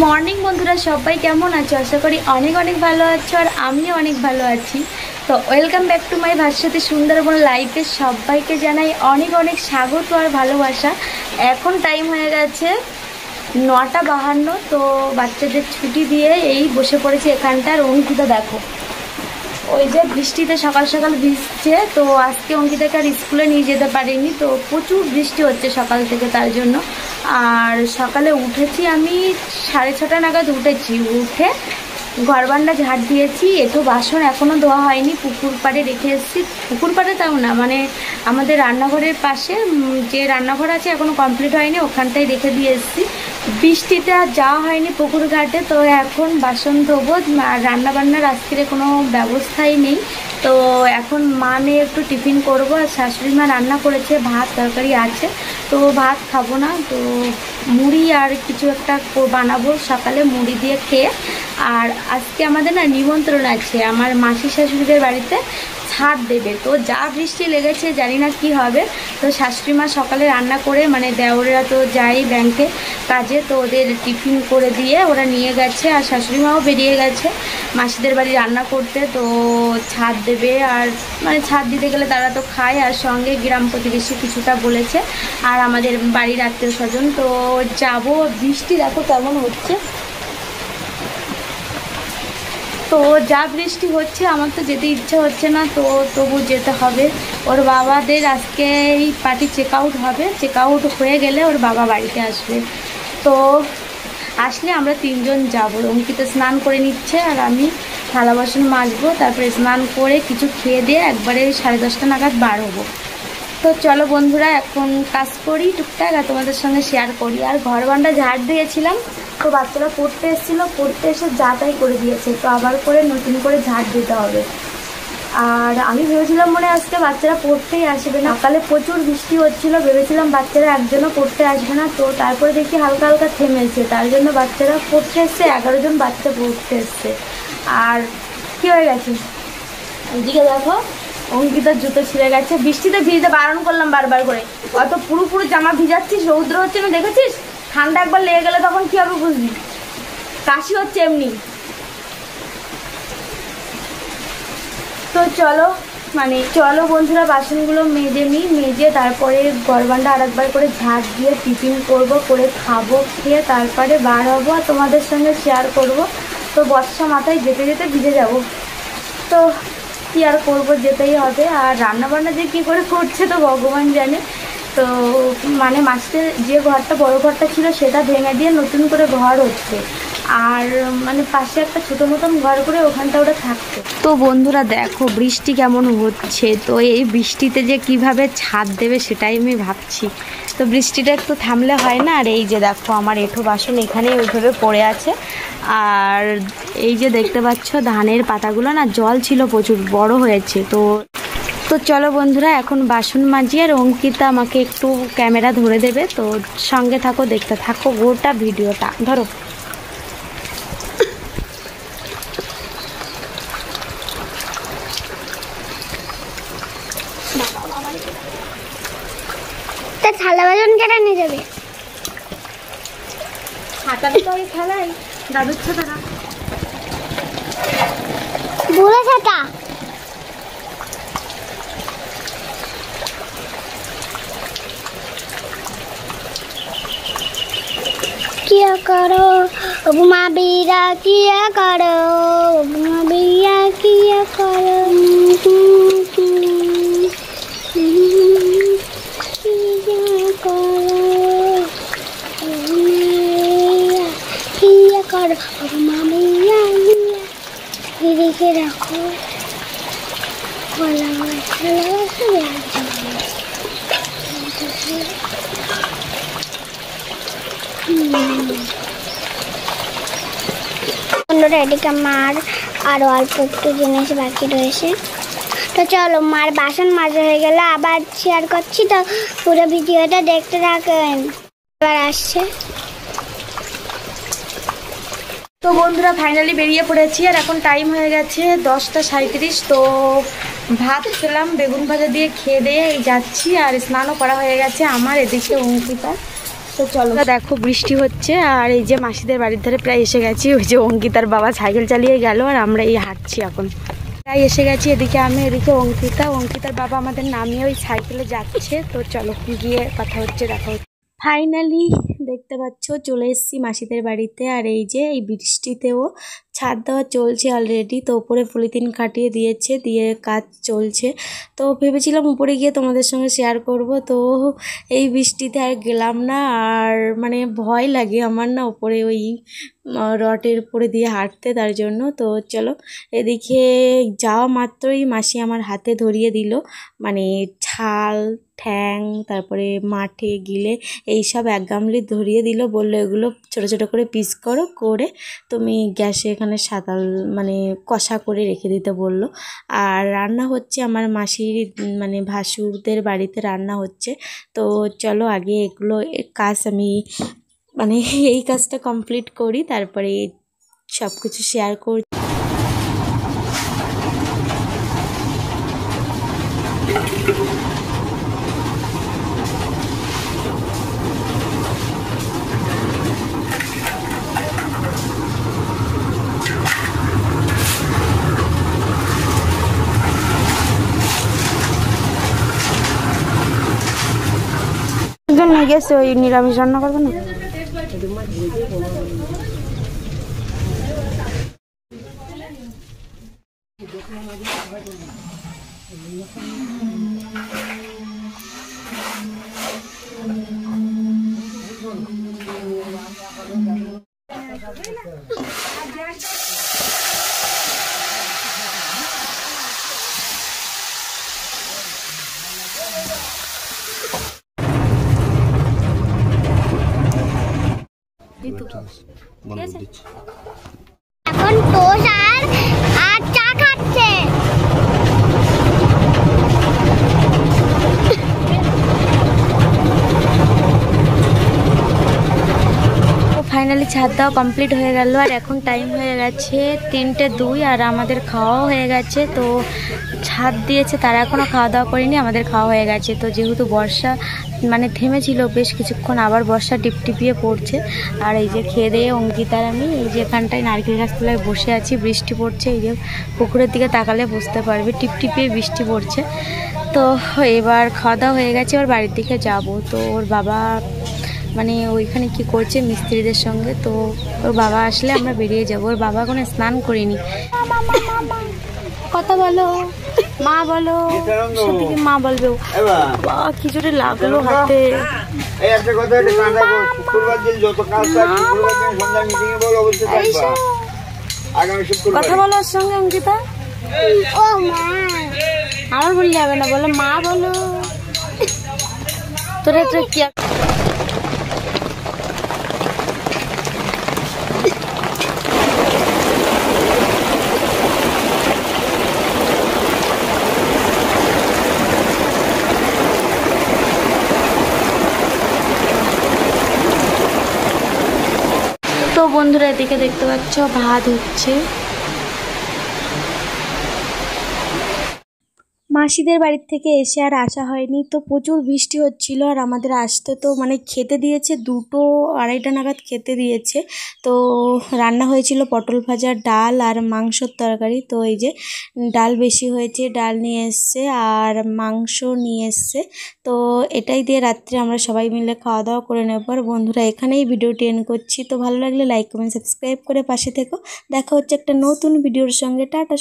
Morning বন্ধুরা, সবাই কেমন আছো? আশা করি অনেক অনেক ভালো আছো আর আমিও অনেক ভালো আছি। তো welcome back to my Bhaswati Sundarban লাইফে সবাইকে জানাই অনেক অনেক স্বাগত আর ভালোবাসা। এখন টাইম হয়ে গেছে 9:52। তো বাচ্চাদের ছুটি দিয়ে এই বসে পড়েছি এখানটার। অঙ্কিতা দেখো, ওই যে বৃষ্টিতে সকাল সকাল ভিজছে। তো আজকে অঙ্কিতাকে আর স্কুলে নিয়ে যেতে পারিনি, তো প্রচুর বৃষ্টি হচ্ছে সকাল থেকে, তার জন্য। আর সকালে উঠেছি আমি 6:30 নাগাদ উঠেছি। উঠে ঘর বারান্দা ঝাড় দিয়েছি, এঁঠো বাসন এখনও ধোয়া হয়নি, পুকুর পাড়ে রেখে এসেছি। পুকুর পাড়ে তাও না, মানে আমাদের রান্নাঘরের পাশে যে রান্নাঘর আছে এখনও কমপ্লিট হয়নি, ওখানটায় রেখে দিয়ে এসেছি। বৃষ্টিতে আর যাওয়া হয়নি পুকুর ঘাটে। তো এখন বাসন ধোবো, আর রান্নাবান্নার আজকের কোনো ব্যবস্থাই নেই। তো এখন মা মেয়ে একটু টিফিন করবো, আর শাশুড়ি মা রান্না করেছে, ভাত তরকারি আছে। তো ভাত খাবো না, তো মুড়ি আর কিছু একটা বানাবো সকালে মুড়ি দিয়ে খেয়ে। আর আজকে আমাদের না নিমন্ত্রণ আছে, আমার মাসি শাশুড়িদের বাড়িতে ছাদ দেবে। তো যা বৃষ্টি লেগেছে জানি না কি হবে। তো শাশুড়ি মা সকালে রান্না করে, মানে দেওরেরা তো যায় ব্যাংকে কাজে, তো ওদের টিফিন করে দিয়ে ওরা নিয়ে গেছে, আর শাশুড়ি মাও বেরিয়ে গেছে মাসিদের বাড়ি রান্না করতে। তো ছাদ দেবে, আর মানে ছাদ দিতে গেলে তারা তো খায়, আর সঙ্গে গ্রাম প্রতিবেশী কিছুটা বলেছে, আর আমাদের বাড়ির আত্মীয় স্বজন। তো যাব। বৃষ্টি দেখো কেমন হচ্ছে, তো যা বৃষ্টি হচ্ছে আমার তো যেতে ইচ্ছে হচ্ছে না, তো তবু যেতে হবে। ওর বাবাদের আজকে এই পার্টি চেক আউট হবে, চেক আউট হয়ে গেলে ওর বাবা বাড়িতে আসবে। তো আসলে আমরা 3 জন যাবো। অঙ্কিতা স্নান করে নিচ্ছে, আর আমি থালা বাসন মাজবো, তারপরে স্নান করে কিছু খেয়ে দিয়ে একবারে 10:30 নাগাদ বার হবো। তো চলো বন্ধুরা, এখন কাজ করি টুকটাক, আর তোমাদের সঙ্গে শেয়ার করি। আর ঘর বারান্দা ঝাড় দিয়েছিলাম, তো বাচ্চারা পড়তে এসেছিলো, পড়তে এসে যা তাই করে দিয়েছে, তো আবার করে নতুন করে ঝাড় দিতে হবে। আর আমি ভেবেছিলাম মনে আজকে বাচ্চারা পড়তেই আসবে না, সকালে প্রচুর বৃষ্টি হচ্ছিলো, ভেবেছিলাম বাচ্চারা একজনও পড়তে আসবে না। তো তারপরে দেখি হালকা হালকা থেমেছে, তার জন্য বাচ্চারা পড়তে এসছে, 11 জন বাচ্চা পড়তে এসছে। আর কী হয়ে গেছে ওইদিকে দেখো, অঙ্কিতার জুতো ছিঁড়ে গেছে। বৃষ্টিতে ভিজতে বারণ করলাম বারবার করে, অত পুরো পুরো জামা ভিজাচ্ছিস, রৌদ্র হচ্ছে না দেখেছিস, ঠান্ডা একবার লেগে গেলে তখন কী হবে বুঝবি, কাশি হচ্ছে এমনি। তো চলো বন্ধুরা, বাসনগুলো মেজে নিই, মেজে তারপরে গরবান্ডা আরেকবার করে ঝাড় দিয়ে টিফিন করবো, করে খাবো, খেয়ে তারপরে বার হবো আর তোমাদের সঙ্গে শেয়ার করব। তো বর্ষা মাথায় যেতে যেতে ভিজে যাব, তো কী আর করবো, যেতেই হবে। আর রান্নাবান্না যে কী করে করছে তো ভগবান জানে। তো মানে মাসিদের যে ঘরটা বড় ঘরটা ছিল সেটা ভেঙে দিয়ে নতুন করে ঘর হচ্ছে, আর মানে পাশে একটা ছোটো মতন ঘর করে ওখানটা ওরা থাকতো। তো বন্ধুরা দেখো বৃষ্টি কেমন হচ্ছে, তো এই বৃষ্টিতে যে কিভাবে ছাদ দেবে সেটাই আমি ভাবছি। তো বৃষ্টিটা একটু থামলে হয় না। আর এই যে দেখো আমার এঁঠো বাসন এখানেই ওইভাবে পড়ে আছে, আর এই যে দেখতে পাচ্ছ ধানের পাতাগুলো না জল ছিল প্রচুর, বড় হয়েছে। তো চলো বন্ধুরা, এখন বাসন মাজি, আর অঙ্কিতা আমাকে একটু ক্যামেরা ধরে দেবে। তো সঙ্গে থাকো, দেখতে থাকো গোটা ভিডিওটা। ধরো, থালা বাসন কেটে নিয়ে যাবে, হাতাতে তো আমি খেলাই দাদুর ছাতা বুড়ো ছাতা। किया करो घुमा बीरा, किया करो घुमा बीरा, किया करो किया करो घुमा बीरा। देखिए रखो वाला বন্ধুরা, এদিকে মার আরও অল্প একটু জিনিস বাকি রয়েছে। তো চলো, মার বাসন মাজা হয়ে গেলে আবার শেয়ার করছি, তো পুরো ভিডিওটা দেখতে থাকেন। এবার আসছে। তো বন্ধুরা ফাইনালি বেরিয়ে পড়েছি, আর এখন টাইম হয়ে গেছে 10:37। তো ভাত খেলাম, বেগুন ভাজা দিয়ে খেয়ে দিয়ে যাচ্ছি, আর স্নানও করা হয়ে গেছে আমার। এদিকে অঙ্কিতা, তো তো চলো, দেখো বৃষ্টি হচ্ছে আর এই যে মাসিদের বাড়ির ধারে প্রায় এসে গেছি। ওই যে অঙ্কিতার বাবা সাইকেল চালিয়ে গেল আর আমরা এই হাঁটছি এখন, প্রায় এসে গেছি। এদিকে আমি, এদিকে অঙ্কিতার বাবা আমাদের নামিয়ে ওই সাইকেলে যাচ্ছে। তো চলো গিয়ে কথা হচ্ছে, দেখা হচ্ছে। ফাইনালি দেখতে পাচ্ছ চলে এসেছি মাসিদের বাড়িতে। আর এই যে এই বৃষ্টিতেও ছাদ দেওয়া চলছে অলরেডি। তো উপরে পলিথিন কাটিয়ে দিয়েছে, দিয়ে কাজ চলছে। তো ভেবেছিলাম উপরে গিয়ে তোমাদের সঙ্গে শেয়ার করব, তো এই বৃষ্টিতে আর গেলাম না। আর মানে ভয় লাগে আমার না উপরে ওই রডের উপরে দিয়ে হাঁটতে, তার জন্য। তো চলো, এদিকে যাওয়া মাত্রই মাসি আমার হাতে ধরিয়ে দিল মানে ছাল, ঠ্যাং, তারপরে মাঠে গিলে এইসব এক গামলি ধরিয়ে দিল। বললো এগুলো ছোটো ছোটো করে পিস করো, করে তুমি গ্যাসে এখানে সাঁতাল মানে কষা করে রেখে দিতে বললো। আর রান্না হচ্ছে আমার মাসির মানে ভাসুরদের বাড়িতে রান্না হচ্ছে। তো চলো আগে এগুলো কাজ আমি মানে এই কাজটা কমপ্লিট করি, তারপরে সব কিছু শেয়ার করি। নিয়ে গেছে ওই নিরামিষ রান্না করবে না। এখন টোস্ট আর চা খাচ্ছে। ফাইনালি ছাদ দেওয়া কমপ্লিট হয়ে গেল। আর এখন টাইম হয়ে গেছে 3:02 আর আমাদের খাওয়াও হয়ে গেছে। তো ছাদ দিয়েছে, তারা এখনও খাওয়া দাওয়া করেনি, আমাদের খাওয়া হয়ে গেছে। তো যেহেতু বর্ষা মানে থেমেছিল বেশ কিছুক্ষণ, আবার বর্ষা টিপটিপিয়ে পড়ছে। আর এই যে খেয়ে দিয়ে অঙ্কিতার আমি এই যে এখানটায় নারকেল গাছতলায় বসে আছি, বৃষ্টি পড়ছে। এই যে পুকুরের দিকে তাকালে বুঝতে পারবে টিপটিপিয়ে বৃষ্টি পড়ছে। তো এবার খাওয়া দাওয়া হয়ে গেছে, এবার বাড়ির দিকে যাব। তো ওর বাবা মানে ওইখানে কি করছে মিস্ত্রিদের সঙ্গে, তো ওর বাবা আসলে আমরা বেরিয়ে যাবো। ওর বাবা কোনো স্নান করিনি। কথা বলো, মা বলো, সত্যি মা বলবে। কি জোরে লাগলো হাতে। কথা বলো ওর সঙ্গে অঙ্কিতা। আমার বললে যাবে না, বলো মা বলো। তোরা তো কি তো বন্ধুরা এদিকে দেখতে পাচ্ছ ভাত হচ্ছে। মাসিদের বাড়ির থেকে এসে আর আসা হয়নি, তো প্রচুর বৃষ্টি হচ্ছিল। আর আমাদের আসতে তো মানে খেতে দিয়েছে 2-2:30 নাগাদ খেতে দিয়েছে। তো রান্না হয়েছিল পটল ভাজা, ডাল আর মাংসর তরকারি। তো এই যে ডাল বেশি হয়েছে, ডাল নিয়ে এসছে আর মাংস নিয়ে এসছে। তো এটাই দিয়ে রাত্রে আমরা সবাই মিলে খাওয়া দাওয়া করে নেব। আর বন্ধুরা এখানেই ভিডিওটি এন্ড করছি। তো ভালো লাগলে লাইক কমেন্ট সাবস্ক্রাইব করে পাশে থেকো। দেখা হচ্ছে একটা নতুন ভিডিওর সঙ্গে। টাটা।